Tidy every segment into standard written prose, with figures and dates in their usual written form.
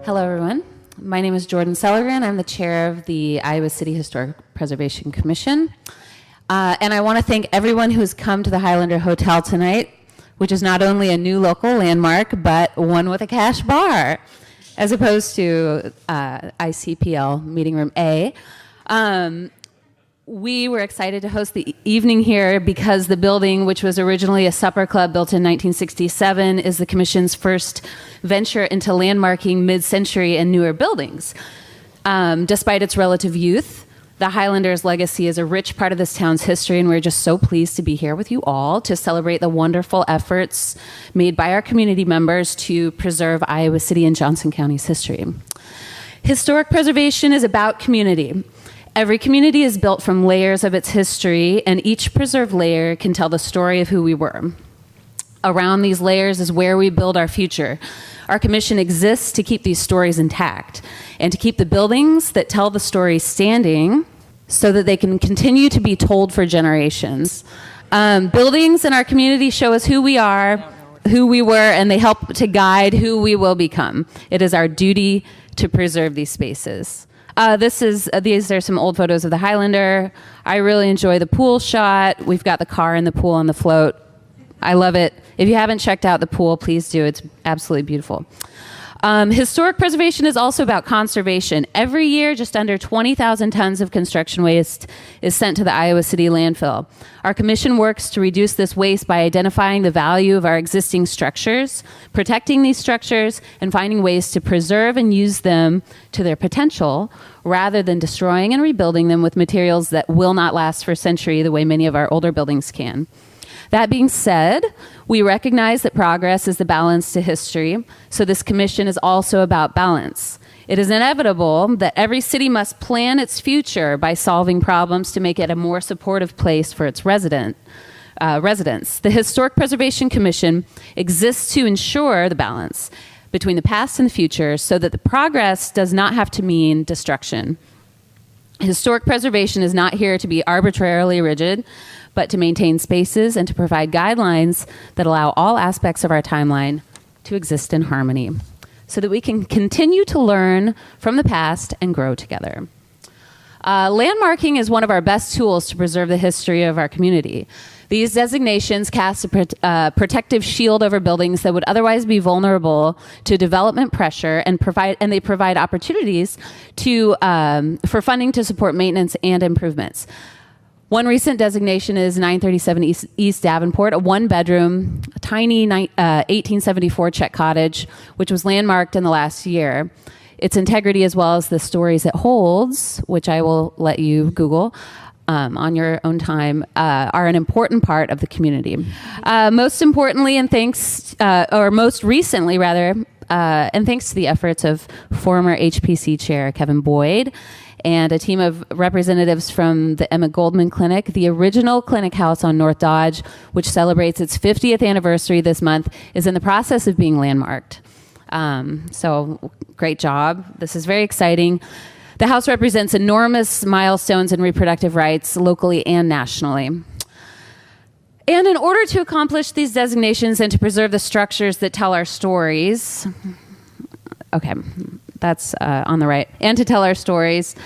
Hello, everyone. My name is Jordan Sellergren. I'm the chair of the Iowa City Historic Preservation Commission. And I want to thank everyone who's come to the Highlander Hotel tonight, which is not only a new local landmark, but one with a cash bar, as opposed to ICPL Meeting Room A. We were excited to host the evening here because the building, which was originally a supper club built in 1967, is the Commission's first venture into landmarking mid-century and newer buildings. Despite its relative youth, the Highlanders' legacy is a rich part of this town's history, and we're just so pleased to be here with you all to celebrate the wonderful efforts made by our community members to preserve Iowa City and Johnson County's history. Historic preservation is about community. Every community is built from layers of its history, and each preserved layer can tell the story of who we were. Around these layers is where we build our future. Our commission exists to keep these stories intact and to keep the buildings that tell the story standing so that they can continue to be told for generations. Buildings in our community show us who we are, who we were, and they help to guide who we will become. It is our duty to preserve these spaces. These are some old photos of the Highlander. I really enjoy the pool shot. We've got the car in the pool on the float. I love it. If you haven't checked out the pool, please do. It's absolutely beautiful. Historic preservation is also about conservation. Every year, just under 20,000 tons of construction waste is sent to the Iowa City landfill. Our commission works to reduce this waste by identifying the value of our existing structures, protecting these structures, and finding ways to preserve and use them to their potential, rather than destroying and rebuilding them with materials that will not last for a century the way many of our older buildings can. That being said, we recognize that progress is the balance to history, so this commission is also about balance. It is inevitable that every city must plan its future by solving problems to make it a more supportive place for its residents. The Historic Preservation Commission exists to ensure the balance between the past and the future so that the progress does not have to mean destruction. Historic preservation is not here to be arbitrarily rigid, but to maintain spaces and to provide guidelines that allow all aspects of our timeline to exist in harmony so that we can continue to learn from the past and grow together. Landmarking is one of our best tools to preserve the history of our community. These designations cast a protective shield over buildings that would otherwise be vulnerable to development pressure, and they provide opportunities for funding to support maintenance and improvements. One recent designation is 937 East Davenport, a one-bedroom, tiny 1874 Czech cottage, which was landmarked in the last year. Its integrity, as well as the stories it holds, which I will let you Google on your own time, are an important part of the community. Most recently, and thanks to the efforts of former HPC chair Kevin Boyd and a team of representatives from the Emma Goldman Clinic, the original clinic house on North Dodge, which celebrates its 50th anniversary this month, is in the process of being landmarked. So great job. This is very exciting. The house represents enormous milestones in reproductive rights locally and nationally. And in order to accomplish these designations and to preserve the structures that tell our stories, okay, that's on the right, and to tell our stories,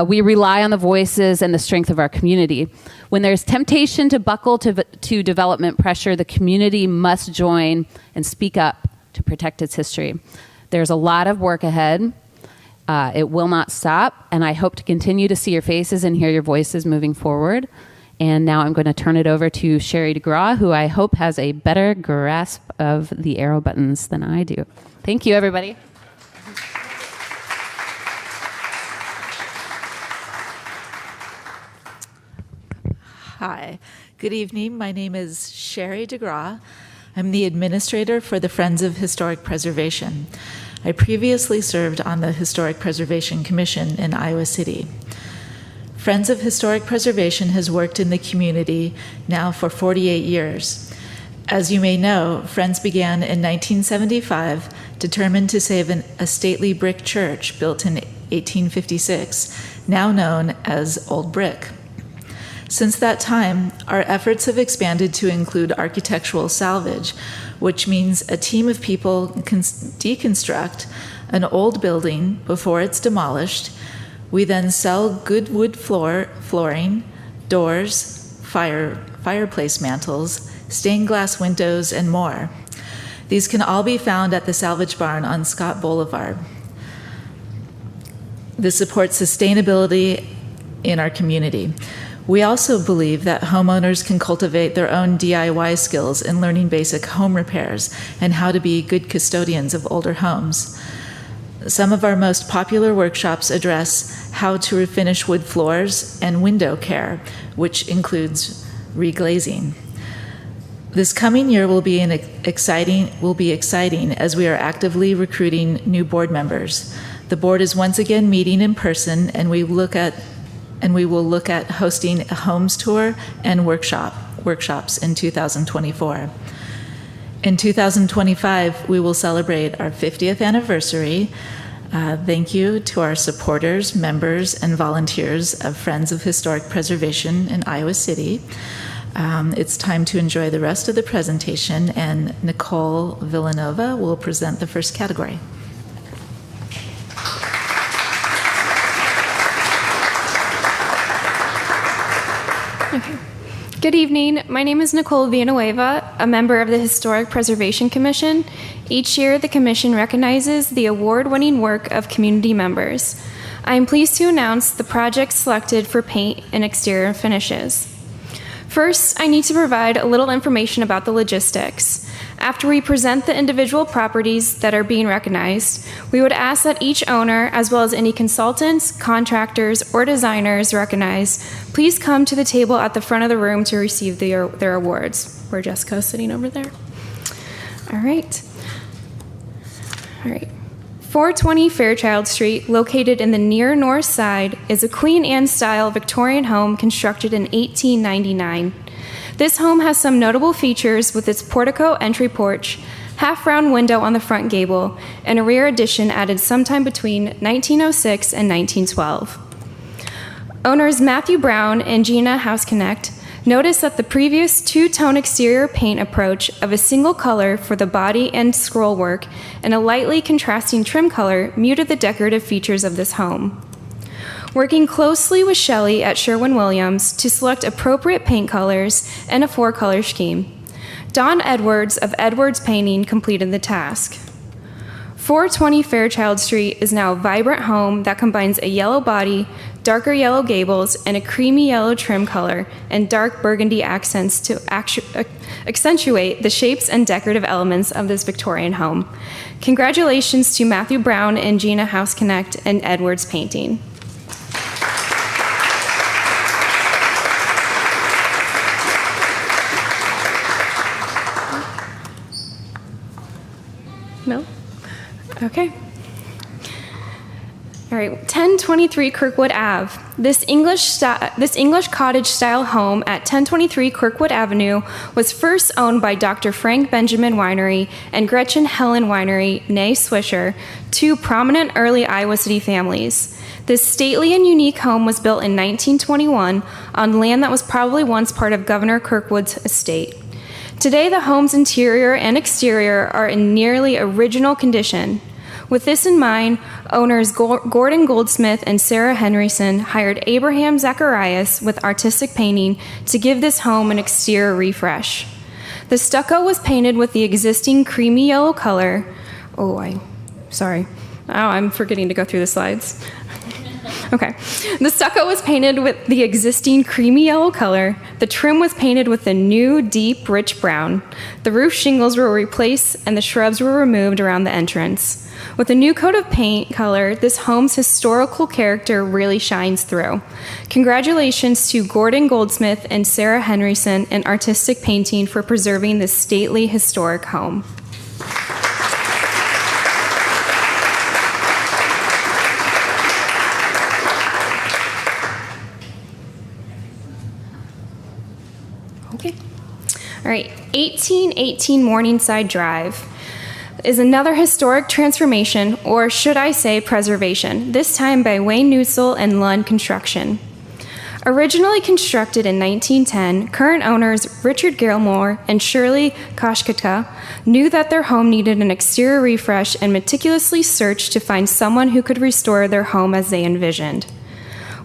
we rely on the voices and the strength of our community. When there's temptation to buckle to development pressure, the community must join and speak up to protect its history. There's a lot of work ahead. It will not stop, and I hope to continue to see your faces and hear your voices moving forward. And now I'm going to turn it over to Sherry DeGraw, who I hope has a better grasp of the arrow buttons than I do. Thank you, everybody. Hi, good evening. My name is Sherry DeGraw. I'm the administrator for the Friends of Historic Preservation. I previously served on the Historic Preservation Commission in Iowa City. Friends of Historic Preservation has worked in the community now for 48 years. As you may know, Friends began in 1975, determined to save a stately brick church built in 1856, now known as Old Brick. Since that time, our efforts have expanded to include architectural salvage, which means a team of people can deconstruct an old building before it's demolished. We then sell good wood flooring, doors, fireplace mantles, stained glass windows, and more. These can all be found at the Salvage Barn on Scott Boulevard. This supports sustainability in our community. We also believe that homeowners can cultivate their own DIY skills in learning basic home repairs and how to be good custodians of older homes. Some of our most popular workshops address how to refinish wood floors and window care, which includes reglazing. This coming year will be exciting as we are actively recruiting new board members. The board is once again meeting in person, and we will look at hosting a homes tour and workshops in 2024. In 2025, we will celebrate our 50th anniversary. Thank you to our supporters, members, and volunteers of Friends of Historic Preservation in Iowa City. It's time to enjoy the rest of the presentation, and Nicole Villanova will present the first category. Good evening. My name is Nicole Villanueva, a member of the Historic Preservation Commission. Each year, the Commission recognizes the award-winning work of community members. I am pleased to announce the projects selected for paint and exterior finishes. First, I need to provide a little information about the logistics. After we present the individual properties that are being recognized, we would ask that each owner, as well as any consultants, contractors, or designers recognized, please come to the table at the front of the room to receive their awards. Where Jessica's sitting over there. All right. 420 Fairchild Street, located in the near north side, is a Queen Anne-style Victorian home constructed in 1899. This home has some notable features with its portico entry porch, half-round window on the front gable, and a rear addition added sometime between 1906 and 1912. Owners Matthew Brown and Gina Houseconnect noticed that the previous two-tone exterior paint approach of a single color for the body and scroll work and a lightly contrasting trim color muted the decorative features of this home. Working closely with Shelley at Sherwin-Williams to select appropriate paint colors and a 4-color scheme, Don Edwards of Edwards Painting completed the task. 420 Fairchild Street is now a vibrant home that combines a yellow body, darker yellow gables, and a creamy yellow trim color and dark burgundy accents to accentuate the shapes and decorative elements of this Victorian home. Congratulations to Matthew Brown and Gina Houseconnect and Edwards Painting. No? Okay. All right, 1023 Kirkwood Ave. This English cottage-style home at 1023 Kirkwood Avenue was first owned by Dr. Frank Benjamin Winery and Gretchen Helen Winery, née Swisher, two prominent early Iowa City families. This stately and unique home was built in 1921 on land that was probably once part of Governor Kirkwood's estate. Today, the home's interior and exterior are in nearly original condition. With this in mind, owners Gordon Goldsmith and Sarah Henryson hired Abraham Zacharias with artistic painting to give this home an exterior refresh. The stucco was painted with the existing creamy yellow color. I'm forgetting to go through the slides. Okay. The stucco was painted with the existing creamy yellow color. The trim was painted with the new, deep, rich brown. The roof shingles were replaced and the shrubs were removed around the entrance. With a new coat of paint color, this home's historical character really shines through. Congratulations to Gordon Goldsmith and Sarah Henryson in artistic painting for preserving this stately, historic home. Okay. All right, 1818 Morningside Drive is another historic transformation, or should I say preservation, this time by Wayne Neusel and Lund Construction. Originally constructed in 1910, current owners Richard Gilmore and Shirley Koshkita knew that their home needed an exterior refresh and meticulously searched to find someone who could restore their home as they envisioned.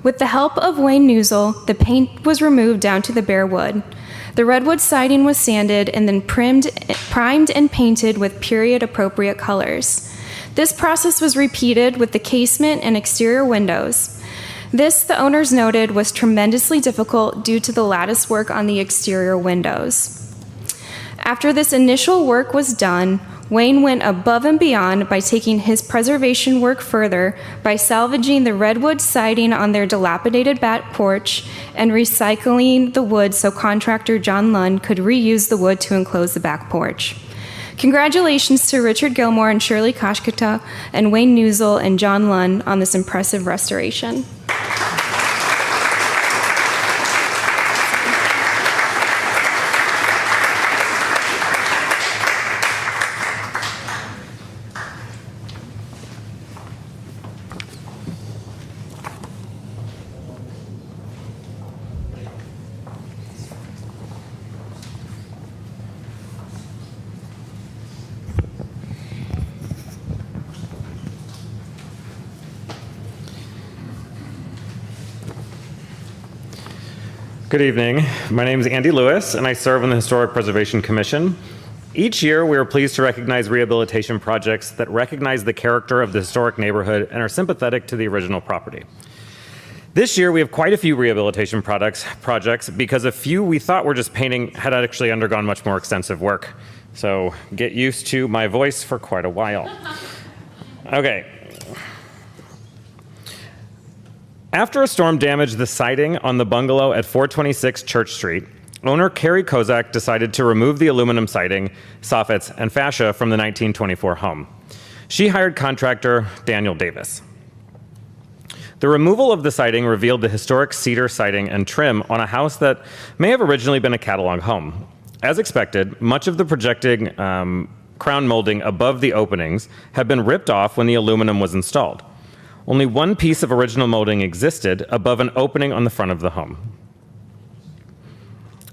With the help of Wayne Newsel, the paint was removed down to the bare wood. The redwood siding was sanded and then primed and painted with period-appropriate colors. This process was repeated with the casement and exterior windows. This, the owners noted, was tremendously difficult due to the lattice work on the exterior windows. After this initial work was done, Wayne went above and beyond by taking his preservation work further by salvaging the redwood siding on their dilapidated back porch and recycling the wood so contractor John Lund could reuse the wood to enclose the back porch. Congratulations to Richard Gilmore and Shirley Koshkita and Wayne Newsel and John Lund on this impressive restoration. Good evening. My name is Andy Lewis, and I serve on the Historic Preservation Commission. Each year, we are pleased to recognize rehabilitation projects that recognize the character of the historic neighborhood and are sympathetic to the original property. This year, we have quite a few rehabilitation projects because a few we thought were just painting had actually undergone much more extensive work. So get used to my voice for quite a while. Okay. After a storm damaged the siding on the bungalow at 426 Church Street, owner Carrie Kozak decided to remove the aluminum siding, soffits, and fascia from the 1924 home. She hired contractor Daniel Davis. The removal of the siding revealed the historic cedar siding and trim on a house that may have originally been a catalog home. As expected, much of the projecting crown molding above the openings had been ripped off when the aluminum was installed. Only one piece of original molding existed above an opening on the front of the home.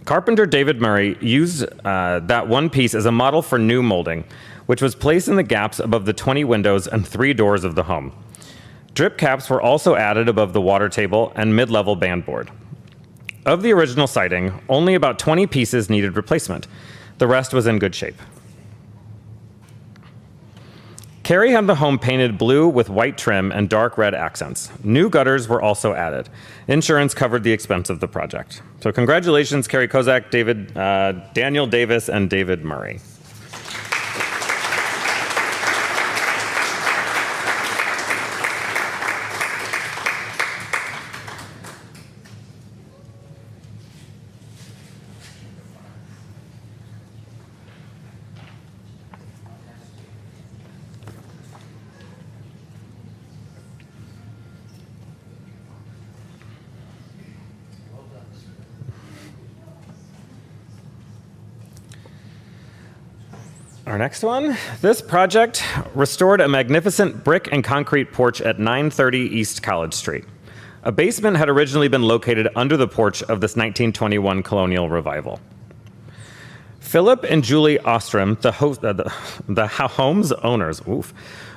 Carpenter David Murray used that one piece as a model for new molding, which was placed in the gaps above the 20 windows and 3 doors of the home. Drip caps were also added above the water table and mid-level bandboard. Of the original siding, only about 20 pieces needed replacement. The rest was in good shape. Carrie had the home painted blue with white trim and dark red accents. New gutters were also added. Insurance covered the expense of the project. So congratulations, Carrie Kozak, Daniel Davis, and David Murray. Our next one, this project restored a magnificent brick and concrete porch at 930 East College Street. A basement had originally been located under the porch of this 1921 colonial revival. Philip and Julie Ostrom, the home's owners,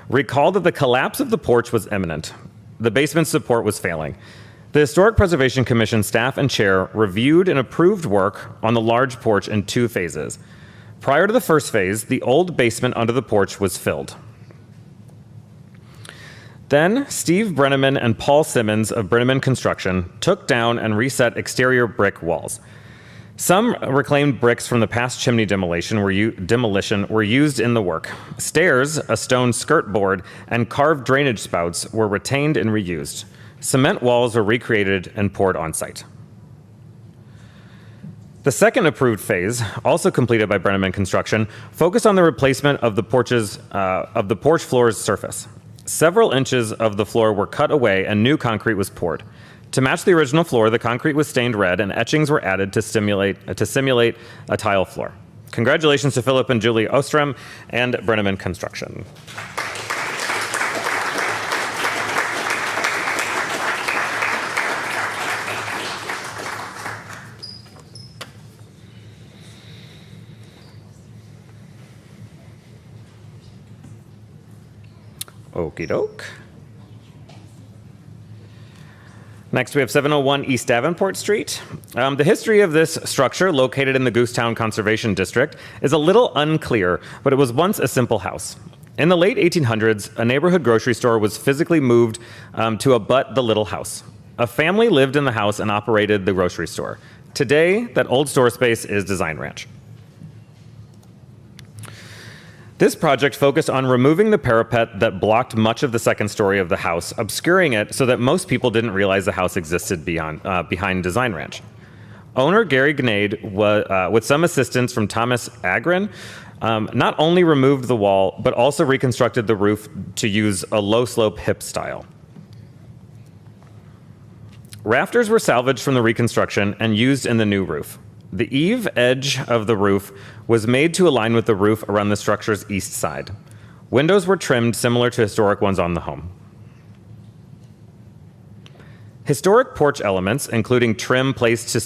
recalled that the collapse of the porch was imminent. The basement support was failing. The Historic Preservation Commission staff and chair reviewed and approved work on the large porch in 2 phases. Prior to the first phase, the old basement under the porch was filled. Then, Steve Brenneman and Paul Simmons of Brenneman Construction took down and reset exterior brick walls. Some reclaimed bricks from the past chimney demolition were used in the work. Stairs, a stone skirt board, and carved drainage spouts were retained and reused. Cement walls were recreated and poured on site. The second approved phase, also completed by Brenneman Construction, focused on the replacement of the porch floor's surface. Several inches of the floor were cut away and new concrete was poured. To match the original floor, the concrete was stained red and etchings were added to simulate a tile floor. Congratulations to Philip and Julie Ostrom and Brenneman Construction. Okie doke. Next, we have 701 East Davenport Street. The history of this structure, located in the Goosetown Conservation District, is a little unclear, but it was once a simple house. In the late 1800s, a neighborhood grocery store was physically moved to abut the little house. A family lived in the house and operated the grocery store. Today, that old store space is Design Ranch. This project focused on removing the parapet that blocked much of the second story of the house, obscuring it so that most people didn't realize the house existed behind Design Ranch. Owner Gary Gnade, with some assistance from Thomas Agrin, not only removed the wall, but also reconstructed the roof to use a low-slope hip style. Rafters were salvaged from the reconstruction and used in the new roof. The eave edge of the roof was made to align with the roof around the structure's east side. Windows were trimmed similar to historic ones on the home. Historic porch elements, including trim placed to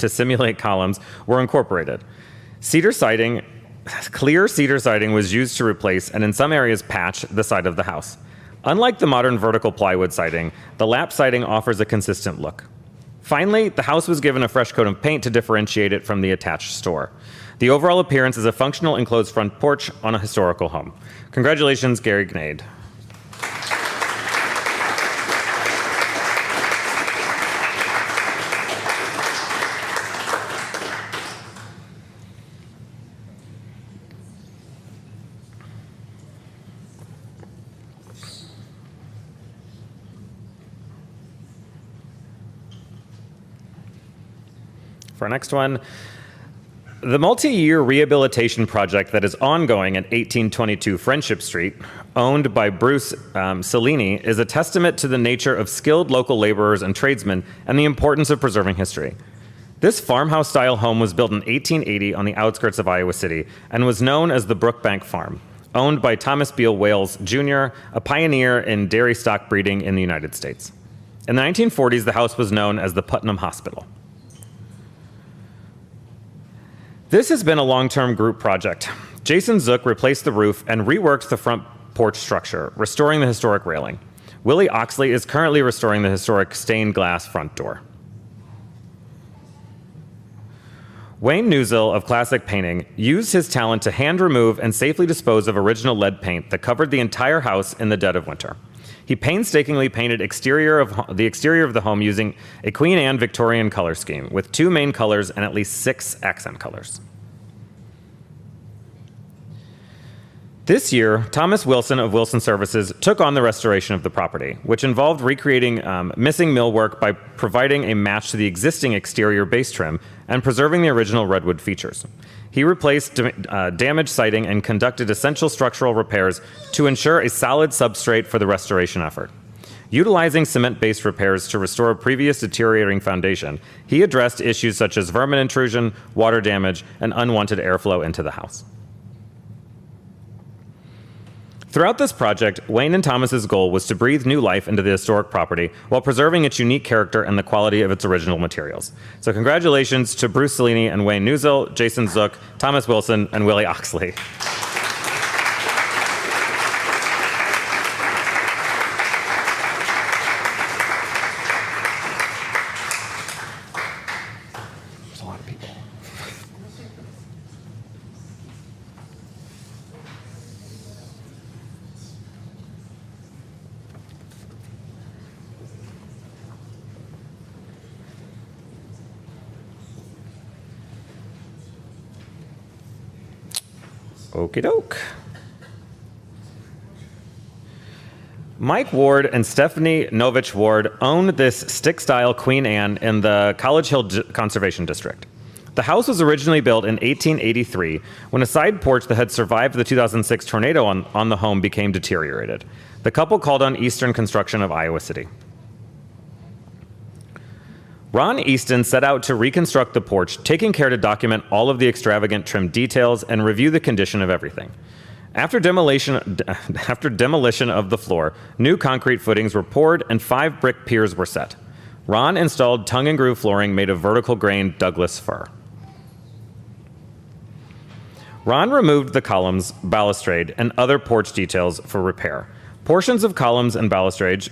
simulate columns, were incorporated. Clear cedar siding was used to replace and in some areas patch the side of the house. Unlike the modern vertical plywood siding, the lap siding offers a consistent look. Finally, the house was given a fresh coat of paint to differentiate it from the attached store. The overall appearance is a functional enclosed front porch on a historical home. Congratulations, Gary Gnade. For our next one, the multi-year rehabilitation project that is ongoing at 1822 Friendship Street, owned by Bruce Cellini, is a testament to the nature of skilled local laborers and tradesmen and the importance of preserving history. This farmhouse-style home was built in 1880 on the outskirts of Iowa City and was known as the Brookbank Farm, owned by Thomas Beale Wales, Jr., a pioneer in dairy stock breeding in the United States. In the 1940s, the house was known as the Putnam Hospital. This has been a long-term group project. Jason Zook replaced the roof and reworked the front porch structure, restoring the historic railing. Willie Oxley is currently restoring the historic stained glass front door. Wayne Newsill of Classic Painting used his talent to hand remove and safely dispose of original lead paint that covered the entire house in the dead of winter. He painstakingly painted the exterior of the home using a Queen Anne Victorian color scheme with 2 main colors and at least 6 accent colors. This year, Thomas Wilson of Wilson Services took on the restoration of the property, which involved recreating missing millwork by providing a match to the existing exterior base trim and preserving the original redwood features. He replaced damaged siding and conducted essential structural repairs to ensure a solid substrate for the restoration effort. Utilizing cement-based repairs to restore a previous deteriorating foundation, he addressed issues such as vermin intrusion, water damage, and unwanted airflow into the house. Throughout this project, Wayne and Thomas's goal was to breathe new life into the historic property while preserving its unique character and the quality of its original materials. So congratulations to Bruce Cellini and Wayne Newsill, Jason Zook, Thomas Wilson, and Willie Oxley. There's a lot of people. Okie doke. Mike Ward and Stephanie Novich Ward owned this stick-style Queen Anne in the College Hill Conservation District. The house was originally built in 1883 when a side porch that had survived the 2006 tornado on the home became deteriorated. The couple called on Eastern Construction of Iowa City. Ron Easton set out to reconstruct the porch, taking care to document all of the extravagant trim details and review the condition of everything. After demolition of the floor, new concrete footings were poured and 5 brick piers were set. Ron installed tongue and groove flooring made of vertical grain Douglas fir. Ron removed the columns, balustrade, and other porch details for repair. Portions of columns and balustrades,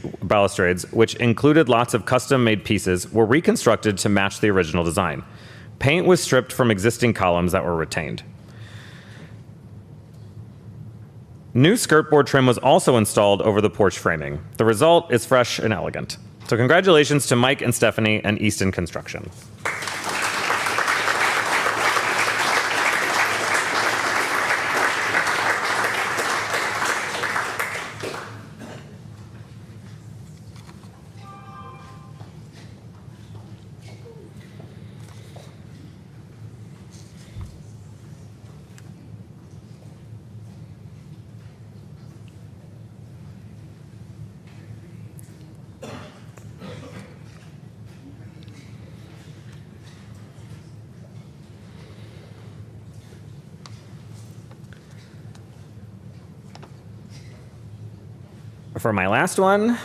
which included lots of custom-made pieces, were reconstructed to match the original design. Paint was stripped from existing columns that were retained. New skirtboard trim was also installed over the porch framing. The result is fresh and elegant. So congratulations to Mike and Stephanie and Easton Construction. For my last one,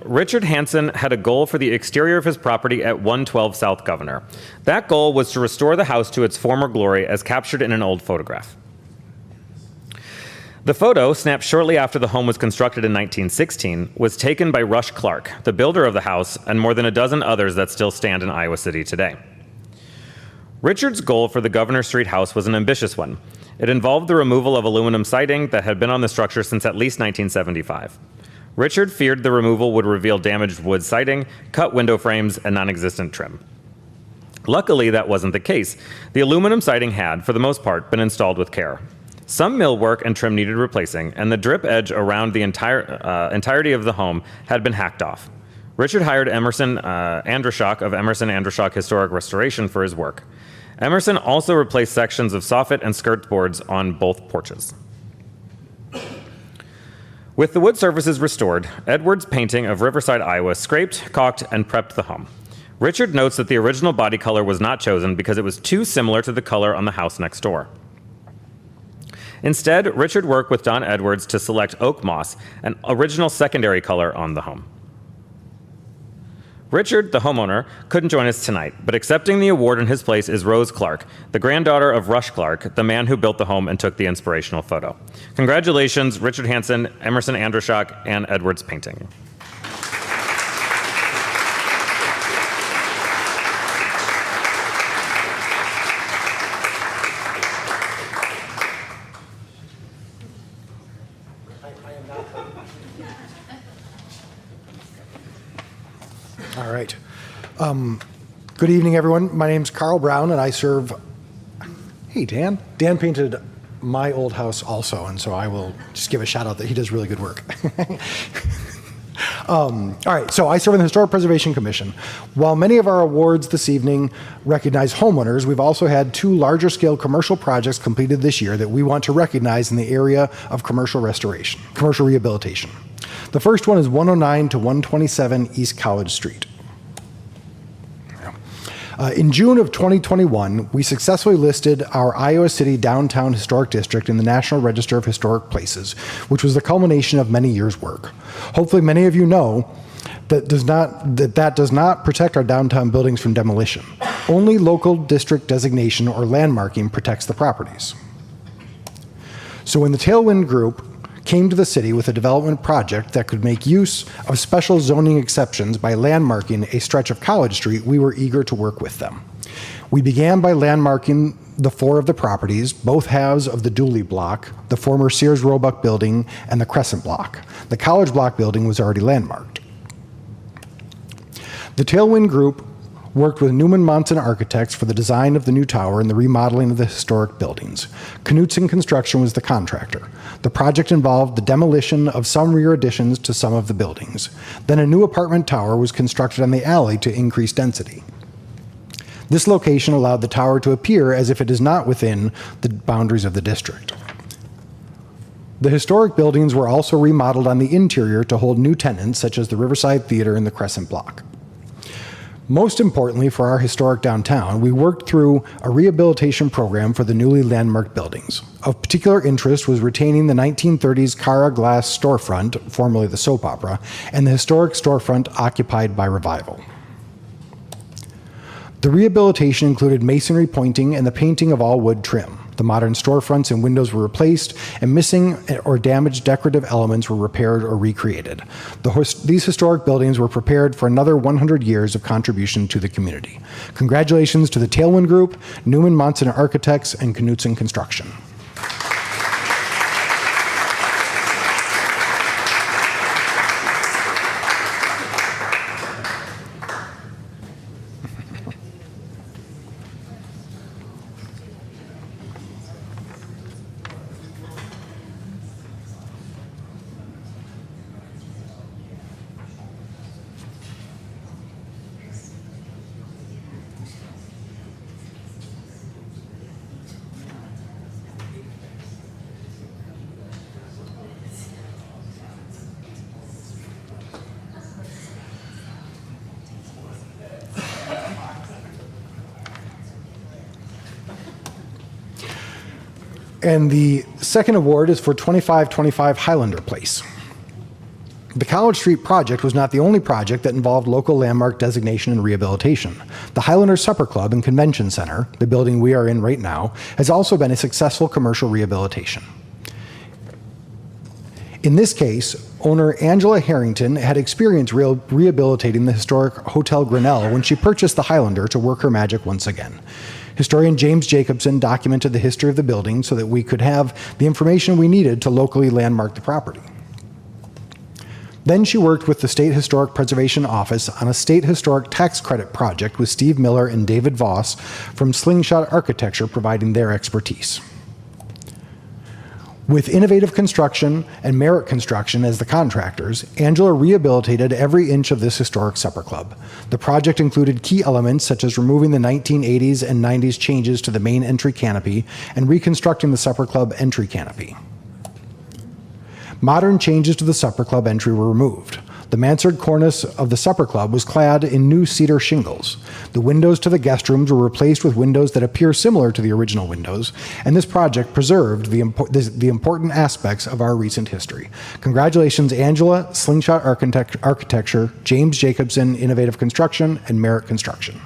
Richard Hansen had a goal for the exterior of his property at 112 South Governor. That goal was to restore the house to its former glory as captured in an old photograph. The photo, snapped shortly after the home was constructed in 1916, was taken by Rush Clark, the builder of the house, and more than a dozen others that still stand in Iowa City today. Richard's goal for the Governor Street house was an ambitious one. It involved the removal of aluminum siding that had been on the structure since at least 1975. Richard feared the removal would reveal damaged wood siding, cut window frames, and non-existent trim. Luckily, that wasn't the case. The aluminum siding had, for the most part, been installed with care. Some millwork and trim needed replacing, and the drip edge around the entirety of the home had been hacked off. Richard hired Emerson Andrushock of Emerson Andrushock Historic Restoration for his work. Emerson also replaced sections of soffit and skirt boards on both porches. With the wood surfaces restored, Edwards' painting of Riverside, Iowa scraped, caulked, and prepped the home. Richard notes that the original body color was not chosen because it was too similar to the color on the house next door. Instead, Richard worked with Don Edwards to select oak moss, an original secondary color on the home. Richard, the homeowner, couldn't join us tonight, but accepting the award in his place is Rose Clark, the granddaughter of Rush Clark, the man who built the home and took the inspirational photo. Congratulations, Richard Hansen, Emerson Andrushock, and Edwards Painting. All right. Good evening, everyone. My name's Carl Brown, and I serve... Hey, Dan. Dan painted my old house also, and so I will just give a shout out that he does really good work. All right, so I serve on the Historic Preservation Commission. While many of our awards this evening recognize homeowners, we've also had 2 larger scale commercial projects completed this year that we want to recognize in the area of commercial rehabilitation. The first one is 109 to 127 East College Street. In June of 2021, we successfully listed our Iowa City Downtown Historic District in the National Register of Historic Places, which was the culmination of many years' work. Hopefully many of you know that does not protect our downtown buildings from demolition. Only local district designation or landmarking protects the properties. So when the Tailwind Group came to the city with a development project that could make use of special zoning exceptions by landmarking a stretch of College Street, we were eager to work with them. We began by landmarking the 4 of the properties, both halves of the Dooley block, the former Sears Roebuck building, and the Crescent block. The College block building was already landmarked. The Tailwind Group worked with Newman Monson Architects for the design of the new tower and the remodeling of the historic buildings. Knutson Construction was the contractor. The project involved the demolition of some rear additions to some of the buildings. Then a new apartment tower was constructed on the alley to increase density. This location allowed the tower to appear as if it is not within the boundaries of the district. The historic buildings were also remodeled on the interior to hold new tenants such as the Riverside Theater and the Crescent Block. Most importantly for our historic downtown, we worked through a rehabilitation program for the newly landmarked buildings. Of particular interest was retaining the 1930s Cara glass storefront, formerly the soap opera, and the historic storefront occupied by Revival. The rehabilitation included masonry pointing and the painting of all wood trim. The modern storefronts and windows were replaced, and missing or damaged decorative elements were repaired or recreated. These historic buildings were prepared for another 100 years of contribution to the community. Congratulations to the Tailwind Group, Newman Monson Architects, and Knutson Construction. And the second award is for 2525 Highlander Place. The College Street project was not the only project that involved local landmark designation and rehabilitation. The Highlander Supper Club and Convention Center, the building we are in right now, has also been a successful commercial rehabilitation. In this case, owner Angela Harrington had experience rehabilitating the historic Hotel Grinnell when she purchased the Highlander to work her magic once again. Historian James Jacobson documented the history of the building so that we could have the information we needed to locally landmark the property. Then she worked with the State Historic Preservation Office on a state historic tax credit project with Steve Miller and David Voss from Slingshot Architecture providing their expertise. With Innovative Construction and Merit Construction as the contractors, Angela rehabilitated every inch of this historic supper club. The project included key elements such as removing the 1980s and 90s changes to the main entry canopy and reconstructing the supper club entry canopy. Modern changes to the supper club entry were removed. The mansard cornice of the supper club was clad in new cedar shingles. The windows to the guest rooms were replaced with windows that appear similar to the original windows, and this project preserved the important aspects of our recent history. Congratulations, Angela, Slingshot Architecture, James Jacobson, Innovative Construction, and Merit Construction.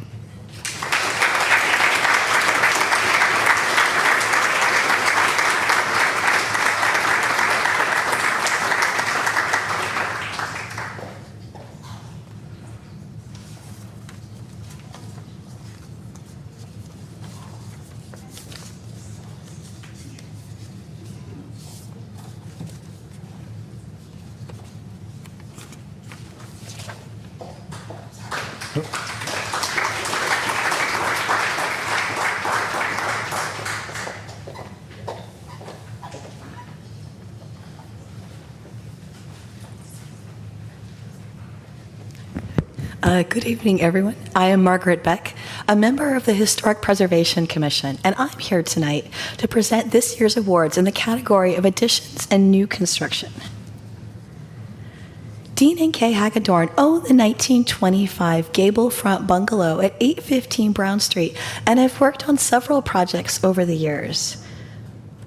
Good evening, everyone. I am Margaret Beck, a member of the Historic Preservation Commission, and I'm here tonight to present this year's awards in the category of additions and new construction. Dean and Kay Hagedorn own the 1925 gable front bungalow at 815 Brown Street and have worked on several projects over the years.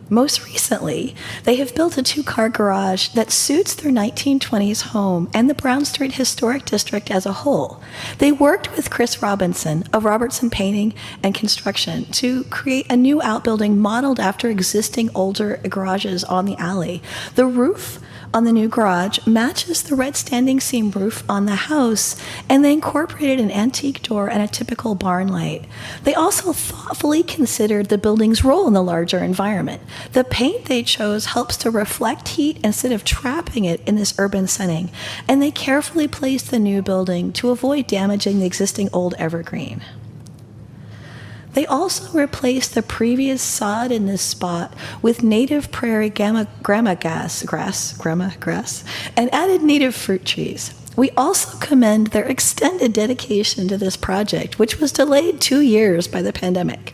Most recently, they have built a two-car garage that suits their 1920s home and the Brown Street Historic District as a whole. They worked with Chris Robinson of Robertson Painting and Construction to create a new outbuilding modeled after existing older garages on the alley. The roof on the new garage matches the red standing seam roof on the house, and they incorporated an antique door and a typical barn light. They also thoughtfully considered the building's role in the larger environment. The paint they chose helps to reflect heat instead of trapping it in this urban setting, and they carefully placed the new building to avoid damaging the existing old evergreen. They also replaced the previous sod in this spot with native prairie grama grass, and added native fruit trees. We also commend their extended dedication to this project, which was delayed 2 years by the pandemic.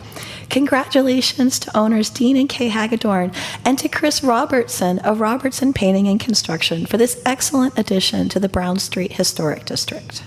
Congratulations to owners Dean and Kay Hagedorn and to Chris Robertson of Robertson Painting and Construction for this excellent addition to the Brown Street Historic District.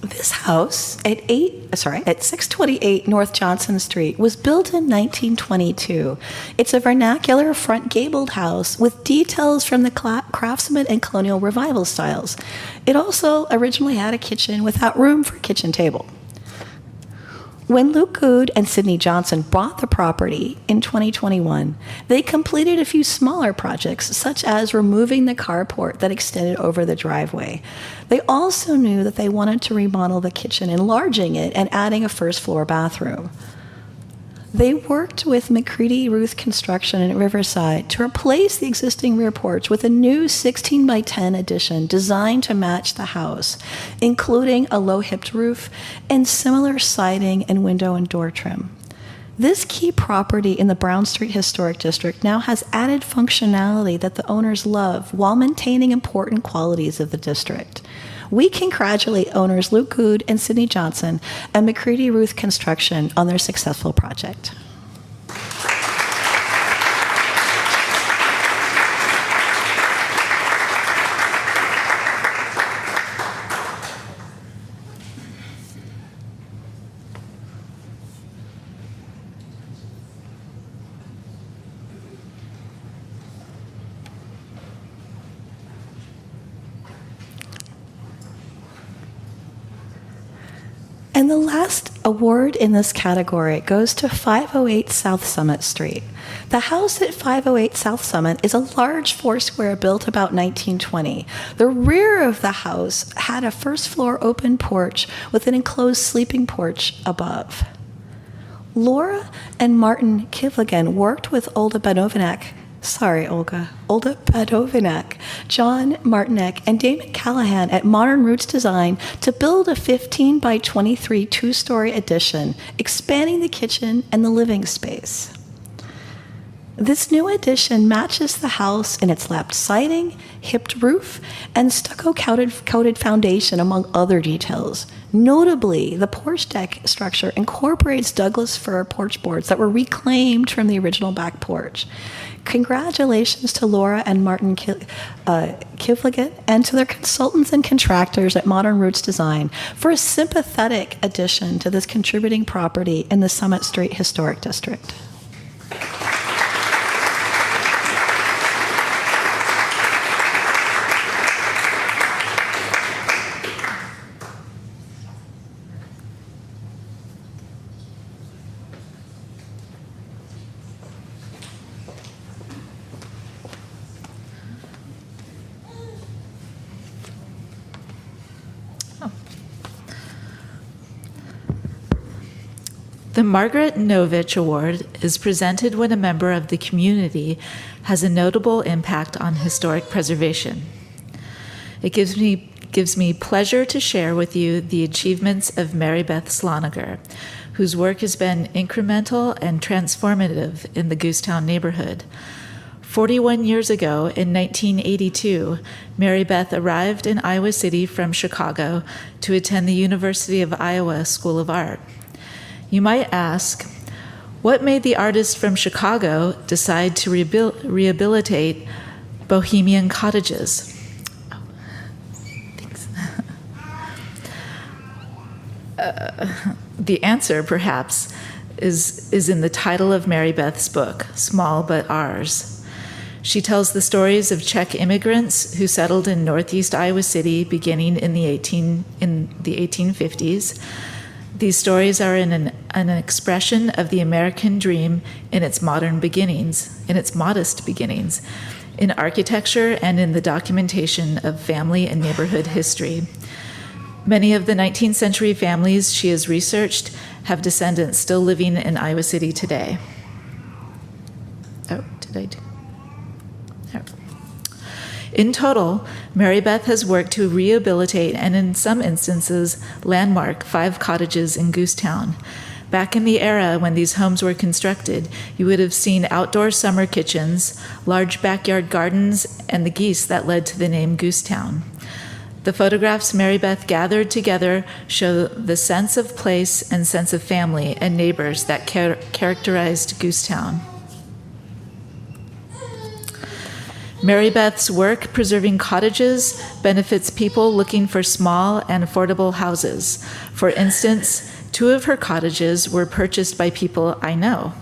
This house at 628 North Johnson Street was built in 1922. It's a vernacular front gabled house with details from the Craftsman and Colonial Revival styles. It also originally had a kitchen without room for a kitchen table. When Luke Good and Sidney Johnson bought the property in 2021, they completed a few smaller projects, such as removing the carport that extended over the driveway. They also knew that they wanted to remodel the kitchen, enlarging it and adding a first-floor bathroom. They worked with McCready Ruth Construction in Riverside to replace the existing rear porch with a new 16 by 10 addition designed to match the house, including a low-hipped roof and similar siding and window and door trim. This key property in the Brown Street Historic District now has added functionality that the owners love while maintaining important qualities of the district. We congratulate owners Luke Good and Sidney Johnson and McCready Ruth Construction on their successful project. And the last award in this category goes to 508 South Summit Street. The house at 508 South Summit is a large four-square built about 1920. The rear of the house had a first-floor open porch with an enclosed sleeping porch above. Laura and Martin Kivligan worked with Olga Badovinac, John Martinek, and Damon Callahan at Modern Roots Design to build a 15 by 23 two-story addition, expanding the kitchen and the living space. This new addition matches the house in its lapped siding, hipped roof, and stucco coated foundation, among other details. Notably, the porch deck structure incorporates Douglas fir porch boards that were reclaimed from the original back porch. Congratulations to Laura and Martin Kivligan and to their consultants and contractors at Modern Roots Design for a sympathetic addition to this contributing property in the Summit Street Historic District. The Margaret Novich Award is presented when a member of the community has a notable impact on historic preservation. It gives me pleasure to share with you the achievements of Mary Beth Sloniger, whose work has been incremental and transformative in the Goosetown neighborhood. 41 years ago, in 1982, Mary Beth arrived in Iowa City from Chicago to attend the University of Iowa School of Art. You might ask, what made the artist from Chicago decide to rehabilitate Bohemian cottages? Oh, thanks. The answer, perhaps, is in the title of Mary Beth's book, Small But Ours. She tells the stories of Czech immigrants who settled in Northeast Iowa City beginning in the 1850s. These stories are an expression of the American dream in its modest beginnings, in architecture and in the documentation of family and neighborhood history. Many of the 19th century families she has researched have descendants still living in Iowa City today. In total, Mary Beth has worked to rehabilitate and, in some instances, landmark 5 cottages in Goosetown. Back in the era when these homes were constructed, you would have seen outdoor summer kitchens, large backyard gardens, and the geese that led to the name Goosetown. The photographs Mary Beth gathered together show the sense of place and sense of family and neighbors that characterized Goosetown. Mary Beth's work preserving cottages benefits people looking for small and affordable houses. For instance, 2 of her cottages were purchased by people I know.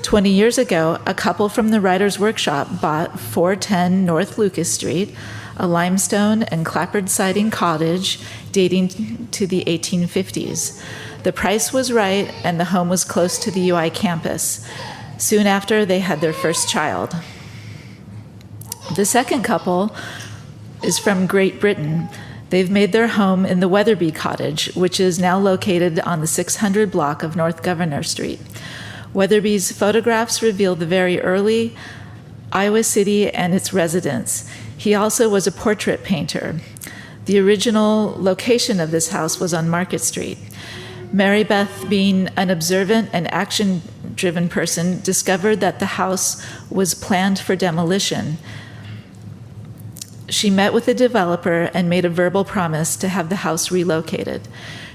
20 years ago, a couple from the Writer's Workshop bought 410 North Lucas Street, a limestone and clapboard siding cottage dating to the 1850s. The price was right, and the home was close to the UI campus. Soon after, they had their first child. The second couple is from Great Britain. They've made their home in the Weatherby Cottage, which is now located on the 600 block of North Governor Street. Weatherby's photographs reveal the very early Iowa City and its residents. He also was a portrait painter. The original location of this house was on Market Street. Mary Beth, being an observant and action-driven person, discovered that the house was planned for demolition. She met with the developer and made a verbal promise to have the house relocated.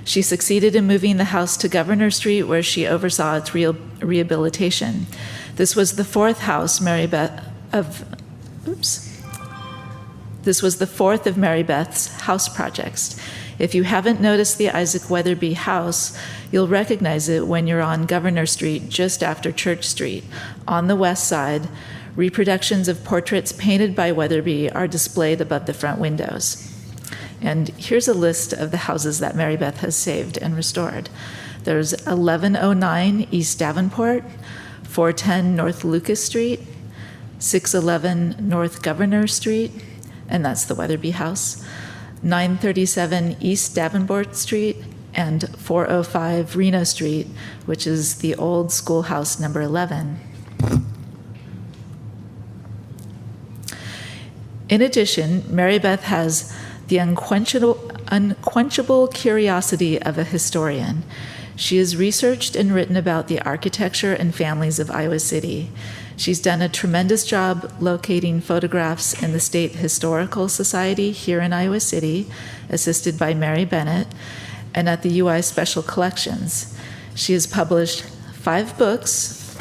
She succeeded in moving the house to Governor Street, where she oversaw its rehabilitation. This was the fourth of Mary Beth's house projects. If you haven't noticed the Isaac Weatherby house, you'll recognize it when you're on Governor Street just after Church Street. On the west side, reproductions of portraits painted by Weatherby are displayed above the front windows. And here's a list of the houses that Mary Beth has saved and restored. There's 1109 East Davenport, 410 North Lucas Street, 611 North Governor Street, and that's the Weatherby house, 937 East Davenport Street, and 405 Reno Street, which is the old schoolhouse number 11. In addition, Mary Beth has the unquenchable curiosity of a historian. She has researched and written about the architecture and families of Iowa City. She's done a tremendous job locating photographs in the State Historical Society here in Iowa City, assisted by Mary Bennett, and at the UI Special Collections. She has published 5 books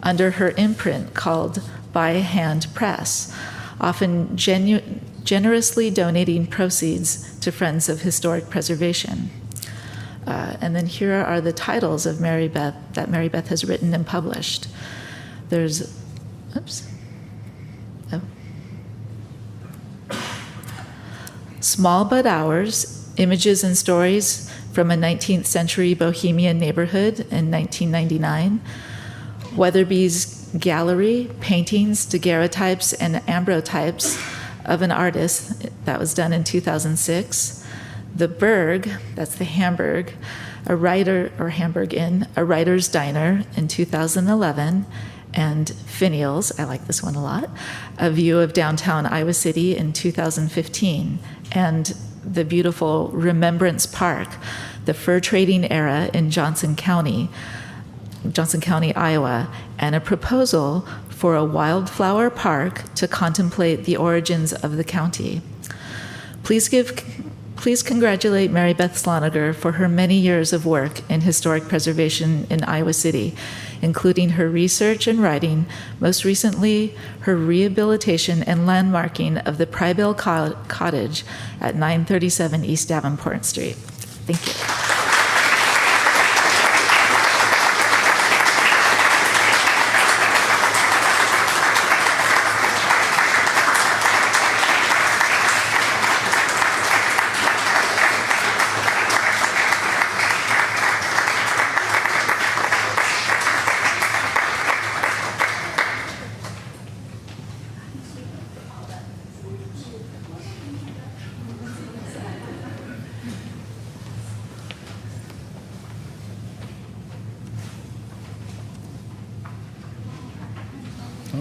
under her imprint called By Hand Press, often generously donating proceeds to Friends of Historic Preservation. And then here are the titles of Mary Beth that Mary Beth has written and published. There's, Small But Ours, Images and Stories from a 19th Century Bohemian Neighborhood in 1999. Weatherby's Gallery, Paintings, Daguerreotypes, and Ambrotypes of an Artist, that was done in 2006. The Berg, that's the Hamburg, a Hamburg Inn, a writer's diner in 2011, and Finials, I like this one a lot, a view of downtown Iowa City in 2015, and the beautiful Remembrance Park, the fur trading era in Johnson County, Iowa, and a proposal for a wildflower park to contemplate the origins of the county. Please congratulate Mary Beth Sloniger for her many years of work in historic preservation in Iowa City, including her research and writing, most recently her rehabilitation and landmarking of the Prybill Cottage at 937 East Davenport Street. Thank you.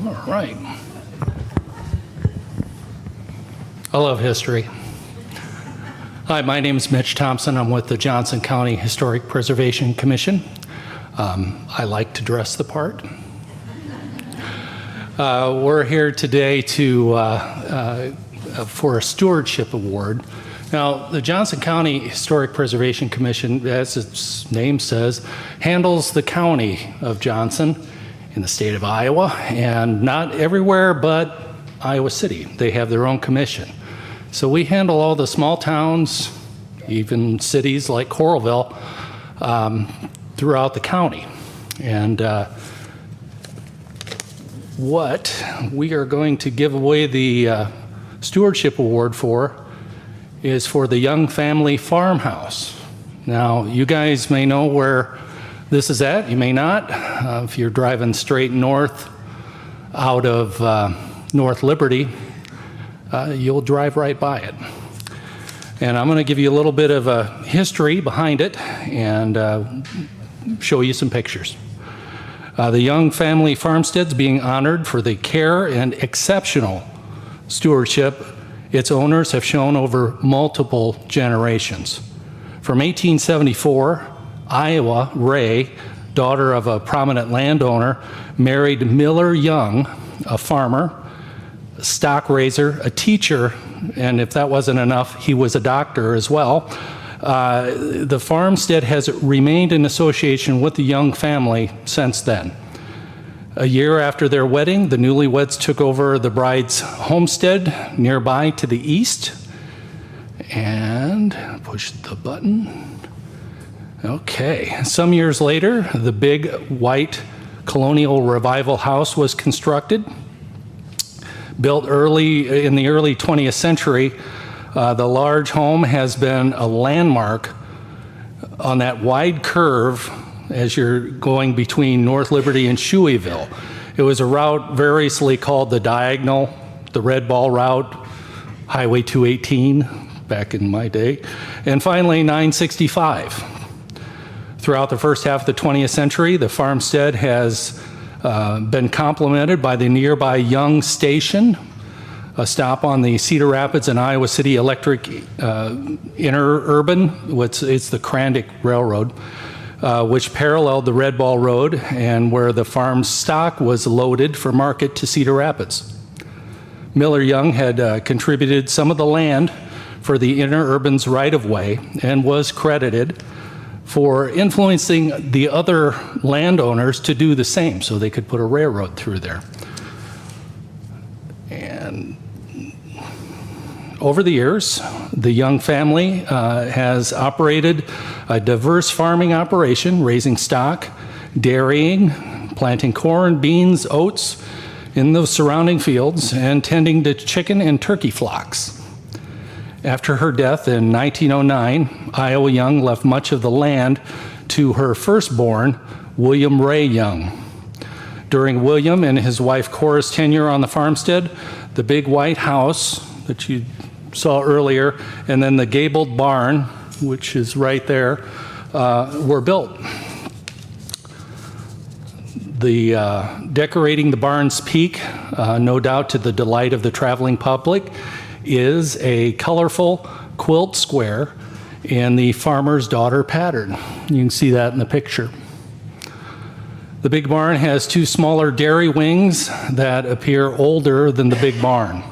All right. I love history. Hi, my name is Mitch Thompson. I'm with the Johnson County Historic Preservation Commission. I like to dress the part. We're here today for a stewardship award. Now, the Johnson County Historic Preservation Commission, as its name says, handles the county of Johnson in the state of Iowa, and not everywhere but Iowa City. They have their own commission. So we handle all the small towns, even cities like Coralville, throughout the county. And what we are going to give away the Stewardship Award for is for the Young Family Farmhouse. Now, you guys may know where this is at, you may not. If you're driving straight north out of North Liberty, you'll drive right by it. And I'm going to give you a little bit of a history behind it and show you some pictures. The Young Family Farmstead's being honored for the care and exceptional stewardship its owners have shown over multiple generations. From 1874, Iowa Ray, daughter of a prominent landowner, married Miller Young, a farmer, a stock raiser, a teacher, and if that wasn't enough, he was a doctor as well. The farmstead has remained in association with the Young family since then. A year after their wedding, the newlyweds took over the bride's homestead nearby to the east. And push the button. Okay, some years later, the big white colonial revival house was constructed. Built in the early 20th century, the large home has been a landmark on that wide curve as you're going between North Liberty and Shoeyville. It was a route variously called the Diagonal, the Red Ball Route, Highway 218 back in my day, and finally 965. Throughout the first half of the 20th century, the farmstead has been complemented by the nearby Young Station, a stop on the Cedar Rapids and Iowa City Electric interurban. It's the Krandic Railroad, which paralleled the Red Ball Road and where the farm stock was loaded for market to Cedar Rapids. Miller Young had contributed some of the land for the interurban's right-of-way and was credited for influencing the other landowners to do the same so they could put a railroad through there. And over the years, the Young family has operated a diverse farming operation, raising stock, dairying, planting corn, beans, oats in the surrounding fields, and tending to chicken and turkey flocks. After her death in 1909, Iowa Young left much of the land to her firstborn, William Ray Young. During William and his wife Cora's tenure on the farmstead, the big white house that you saw earlier, and then the gabled barn, which is right there, were built. The decorating the barn's peak, no doubt to the delight of the traveling public, is a colorful quilt square in the farmer's daughter pattern. You can see that in the picture. The big barn has two smaller dairy wings that appear older than the big barn.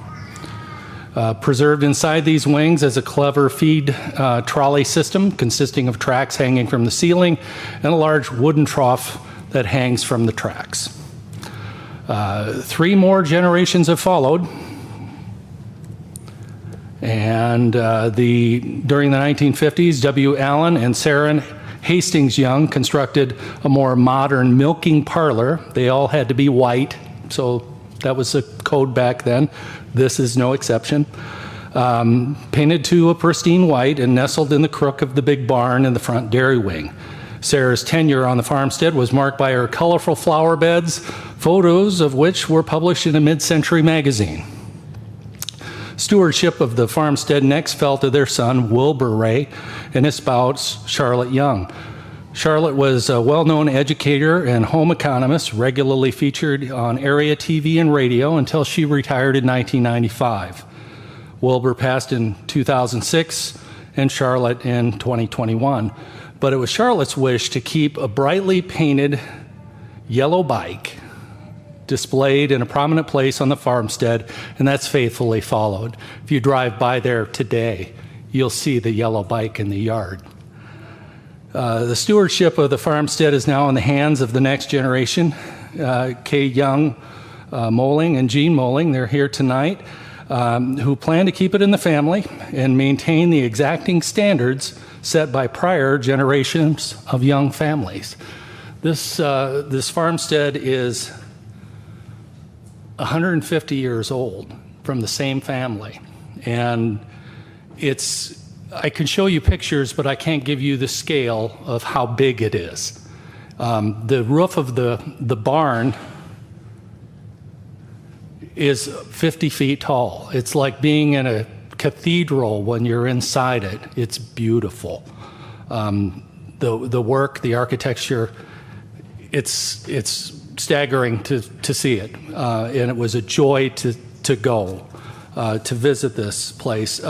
Preserved inside these wings is a clever feed trolley system consisting of tracks hanging from the ceiling and a large wooden trough that hangs from the tracks. 3 more generations have followed. And during the 1950s, W. Allen and Sarah Hastings Young constructed a more modern milking parlor. They all had to be white, so that was the code back then. This is no exception. Painted to a pristine white and nestled in the crook of the big barn in the front dairy wing. Sarah's tenure on the farmstead was marked by her colorful flower beds, photos of which were published in a mid-century magazine. Stewardship of the farmstead next fell to their son, Wilbur Ray, and his spouse, Charlotte Young. Charlotte was a well-known educator and home economist, regularly featured on area TV and radio until she retired in 1995. Wilbur passed in 2006 and Charlotte in 2021. But it was Charlotte's wish to keep a brightly painted yellow bike displayed in a prominent place on the farmstead, and that's faithfully followed. If you drive by there today, you'll see the yellow bike in the yard. The stewardship of the farmstead is now in the hands of the next generation. Kay Young Moling and Jean Moling. They're here tonight, who plan to keep it in the family and maintain the exacting standards set by prior generations of young families. This farmstead is 150 years old from the same family. And I can show you pictures, but I can't give you the scale of how big it is. The roof of the barn is 50 feet tall. It's like being in a cathedral when you're inside it. It's beautiful. The work, the architecture, it's staggering to see it. And it was a joy to go, to visit this place.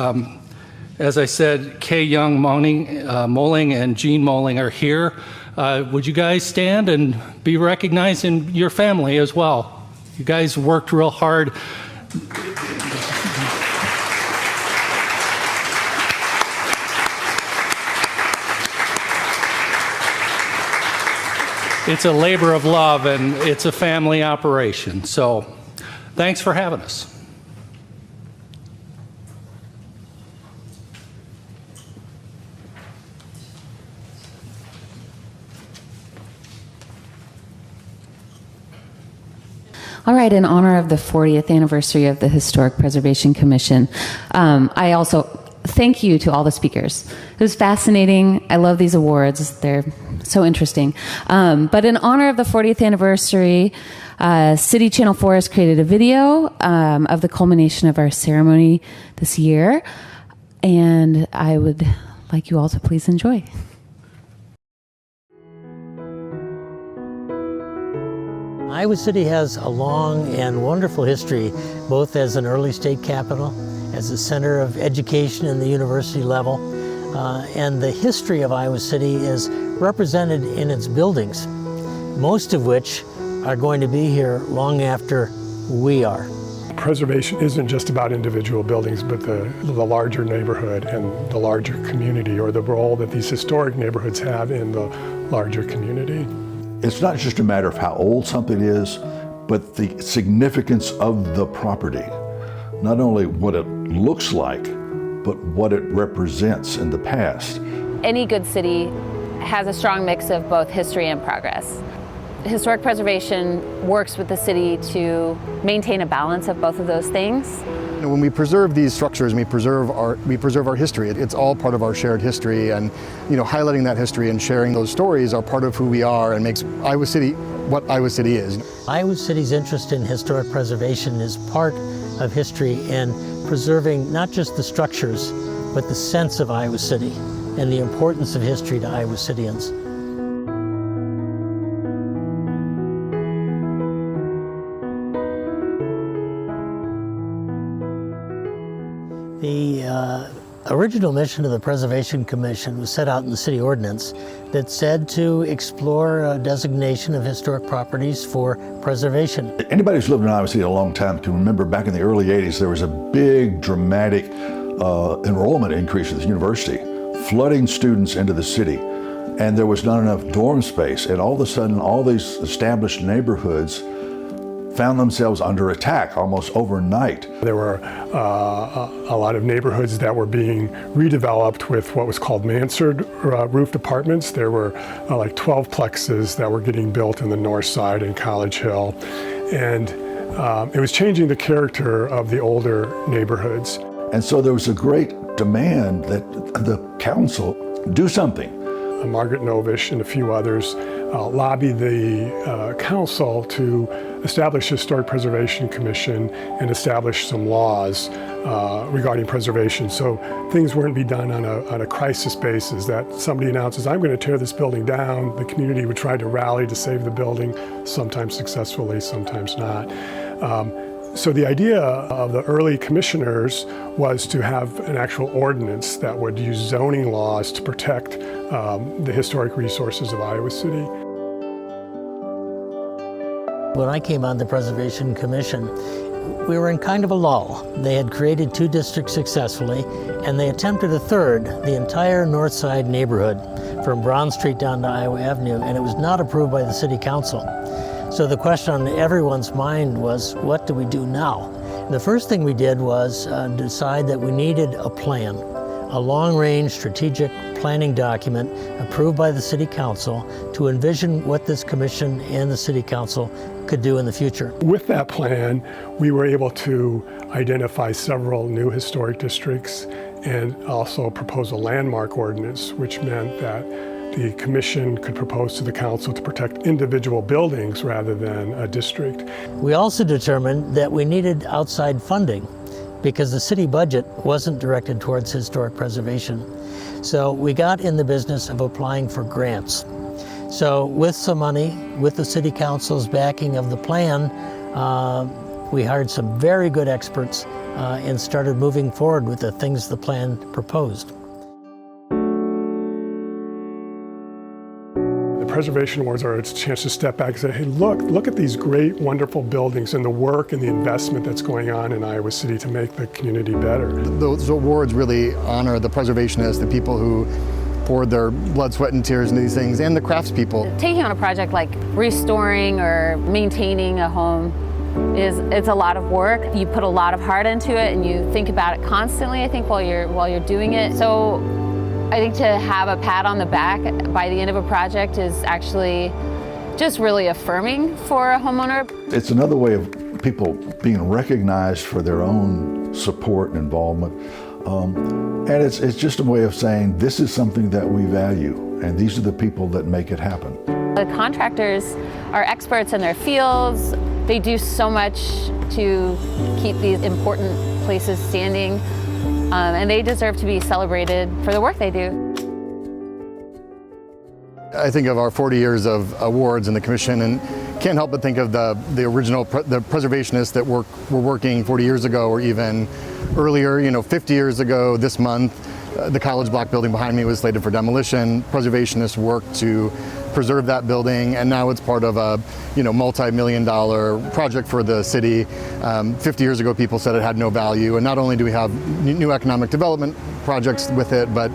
As I said, Kay Young Moling and Jean Moling are here. Would you guys stand and be recognized in your family as well? You guys worked real hard. It's a labor of love, and it's a family operation. So thanks for having us. All right, in honor of the 40th anniversary of the Historic Preservation Commission, I also thank you to all the speakers. It was fascinating. I love these awards. They're so interesting. But in honor of the 40th anniversary, City Channel 4 has created a video of the culmination of our ceremony this year, and I would like you all to please enjoy. Iowa City has a long and wonderful history, both as an early state capital, as a center of education in the university level, and the history of Iowa City is represented in its buildings, most of which are going to be here long after we are. Preservation isn't just about individual buildings, but the larger neighborhood and the larger community, or the role that these historic neighborhoods have in the larger community. It's not just a matter of how old something is, but the significance of the property. Not only what it looks like, but what it represents in the past. Any good city has a strong mix of both history and progress. Historic preservation works with the city to maintain a balance of both of those things. When we preserve these structures, we preserve our history. It's all part of our shared history, and highlighting that history and sharing those stories are part of who we are and makes Iowa City what Iowa City is. Iowa City's interest in historic preservation is part of history and preserving not just the structures, but the sense of Iowa City and the importance of history to Iowa Cityans. The original mission of the Preservation Commission was set out in the city ordinance that said to explore a designation of historic properties for preservation. Anybody who's lived in Iowa City a long time can remember back in the early 80s there was a big dramatic enrollment increase at the university, flooding students into the city, and there was not enough dorm space, and all of a sudden all these established neighborhoods found themselves under attack almost overnight. There were a lot of neighborhoods that were being redeveloped with what was called mansard roofed apartments. There were like 12 plexes that were getting built in the north side in College Hill. And it was changing the character of the older neighborhoods. And so there was a great demand that the council do something. Margaret Novish and a few others lobbied the council to establish a Historic Preservation Commission and establish some laws regarding preservation. So things weren't be done on a crisis basis, that somebody announces, I'm going to tear this building down. The community would try to rally to save the building, sometimes successfully, sometimes not. So the idea of the early commissioners was to have an actual ordinance that would use zoning laws to protect the historic resources of Iowa City. When I came on the Preservation Commission, we were in kind of a lull. They had created 2 districts successfully, and they attempted a third, the entire north side neighborhood, from Brown Street down to Iowa Avenue, and it was not approved by the City Council. So the question on everyone's mind was, what do we do now? The first thing we did was decide that we needed a plan, a long-range strategic planning document approved by the City Council to envision what this commission and the City Council could do in the future. With that plan, we were able to identify several new historic districts and also propose a landmark ordinance, which meant that the commission could propose to the council to protect individual buildings rather than a district. We also determined that we needed outside funding because the city budget wasn't directed towards historic preservation. So we got in the business of applying for grants. So with some money, with the City Council's backing of the plan, we hired some very good experts and started moving forward with the things the plan proposed. Preservation awards are a chance to step back and say, hey, look at these great, wonderful buildings and the work and the investment that's going on in Iowa City to make the community better. Those awards really honor the preservationists, the people who poured their blood, sweat, and tears into these things, and the craftspeople. Taking on a project like restoring or maintaining a home it's a lot of work. You put a lot of heart into it and you think about it constantly, I think, while you're doing it. So I think to have a pat on the back by the end of a project is actually just really affirming for a homeowner. It's another way of people being recognized for their own support and involvement. And it's just a way of saying this is something that we value, and these are the people that make it happen. The contractors are experts in their fields. They do so much to keep these important places standing, and they deserve to be celebrated for the work they do. I think of our 40 years of awards in the commission and can't help but think of the original the preservationists that were working 40 years ago or even earlier, 50 years ago this month. The college block building behind me was slated for demolition. Preservationists worked to preserve that building, and now it's part of a multi-million-dollar project for the city. 50 years ago, people said it had no value, and not only do we have new economic development projects with it, but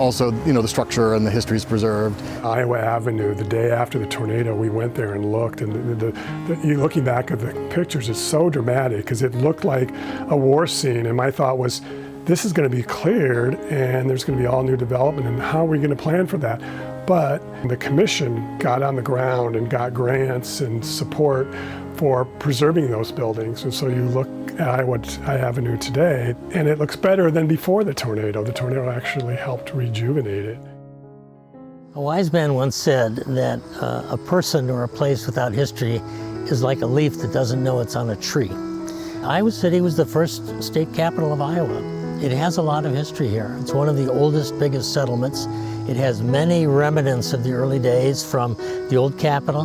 also the structure and the history is preserved. Iowa Avenue, the day after the tornado, we went there and looked, and looking back at the pictures, it's so dramatic because it looked like a war scene, and my thought was, this is going to be cleared and there's going to be all new development, and how are we going to plan for that? But the commission got on the ground and got grants and support for preserving those buildings. And so you look at Iowa Avenue today and it looks better than before the tornado. The tornado actually helped rejuvenate it. A wise man once said that a person or a place without history is like a leaf that doesn't know it's on a tree. Iowa City was the first state capital of Iowa. It has a lot of history here. It's one of the oldest, biggest settlements. It has many remnants of the early days, from the old Capitol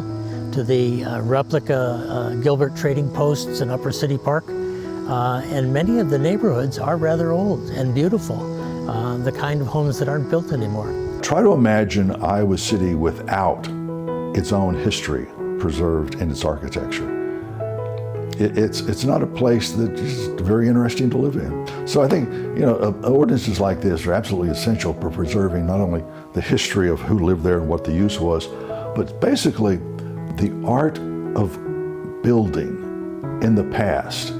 to the replica Gilbert trading posts in Upper City Park. And many of the neighborhoods are rather old and beautiful, the kind of homes that aren't built anymore. Try to imagine Iowa City without its own history preserved in its architecture. It's not a place that's very interesting to live in. So I think ordinances like this are absolutely essential for preserving not only the history of who lived there and what the use was, but basically the art of building in the past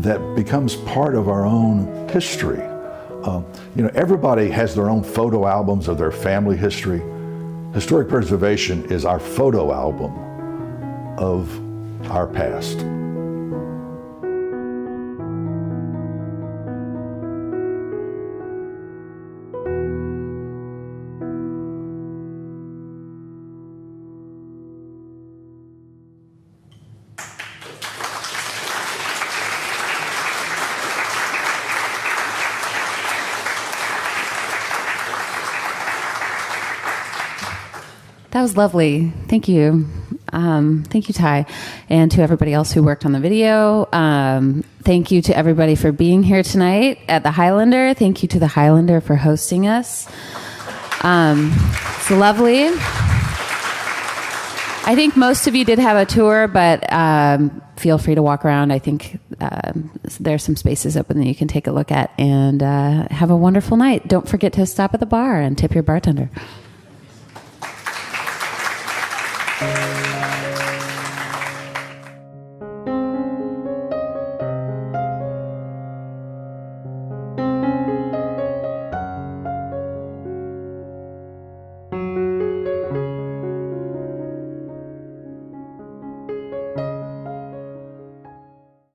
that becomes part of our own history. Everybody has their own photo albums of their family history. Historic preservation is our photo album of our past. That was lovely. Thank you. Thank you, Ty. And to everybody else who worked on the video. Thank you to everybody for being here tonight at the Highlander. Thank you to the Highlander for hosting us. It's lovely. I think most of you did have a tour, but feel free to walk around. I think there's some spaces open that you can take a look at, and have a wonderful night. Don't forget to stop at the bar and tip your bartender.